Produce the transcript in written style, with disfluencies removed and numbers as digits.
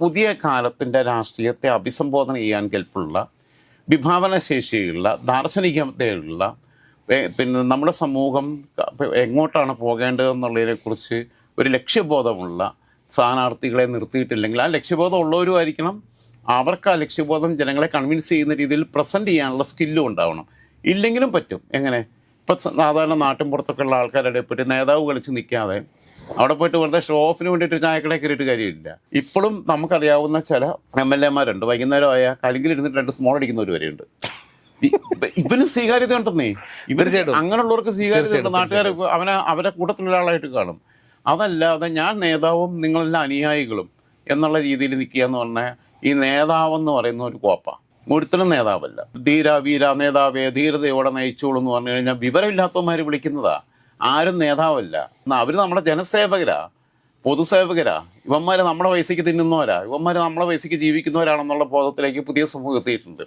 പുതിയ കാലത്തിൻ്റെ രാഷ്ട്രീയത്തെ അഭിസംബോധന ചെയ്യാൻ കെൽപ്പുള്ള വിഭാവന ശേഷിയുള്ള ദാർശനികതയുള്ള പിന്നെ നമ്മുടെ സമൂഹം എങ്ങോട്ടാണ് പോകേണ്ടതെന്നുള്ളതിനെക്കുറിച്ച് ഒരു ലക്ഷ്യബോധമുള്ള സ്ഥാനാർത്ഥികളെ നിർത്തിയിട്ടില്ലെങ്കിൽ ആ ലക്ഷ്യബോധം ഉള്ളവരും ആയിരിക്കണം. അവർക്ക് ആ ലക്ഷ്യബോധം ജനങ്ങളെ കൺവിൻസ് ചെയ്യുന്ന രീതിയിൽ പ്രസൻറ്റ് ചെയ്യാനുള്ള സ്കില്ലും ഉണ്ടാവണം. ഇല്ലെങ്കിലും പറ്റും. എങ്ങനെ ഇപ്പം സാധാരണ നാട്ടിൻ പുറത്തൊക്കെ ഉള്ള ആൾക്കാരുടെ പറ്റി നേതാവ് കളിച്ച് നിൽക്കാതെ അവിടെ പോയിട്ട് വെറുതെ ഷോ ഓഫിന് വേണ്ടിയിട്ട് ചായക്കടയിൽ കയറിയിട്ട് കാര്യമില്ല. ഇപ്പോഴും നമുക്കറിയാവുന്ന ചില MLA-മാരുണ്ട്, വൈകുന്നേരം ആയാൽ കലിങ്കിലിരുന്നിട്ട് 2 സ്മോൾ അടിക്കുന്നവർ വരെയുണ്ട്. ഇവന് സ്വീകാര്യത ഉണ്ടെന്നേ. തീർച്ചയായിട്ടും അങ്ങനെയുള്ളവർക്ക് സ്വീകാര്യത നാട്ടുകാർ അവരെ കൂട്ടത്തിലുള്ള ആളായിട്ട് കാണും. അതല്ലാതെ ഞാൻ നേതാവും നിങ്ങളെല്ലാം അനുയായികളും എന്നുള്ള രീതിയിൽ നിൽക്കുക എന്ന് പറഞ്ഞാൽ ഈ നേതാവെന്ന് പറയുന്ന ഒരു കോപ്പ. ഒരുത്തനും നേതാവല്ല. ധീര വീര നേതാവേ ധീരതയോടെ നയിച്ചോളൂ എന്ന് പറഞ്ഞു കഴിഞ്ഞാൽ വിവരമില്ലാത്തവന്മാർ വിളിക്കുന്നതാ. ആരും നേതാവല്ല. അവർ നമ്മുടെ ജനസേവകരാ, പൊതുസേവകരാ. ഇവന്മാർ നമ്മുടെ പൈസയ്ക്ക് തിന്നുന്നവരാ, ഇവന്മാർ നമ്മളെ പൈസയ്ക്ക് ജീവിക്കുന്നവരാണെന്നുള്ള ബോധത്തിലേക്ക് പുതിയ സമൂഹം എത്തിയിട്ടുണ്ട്.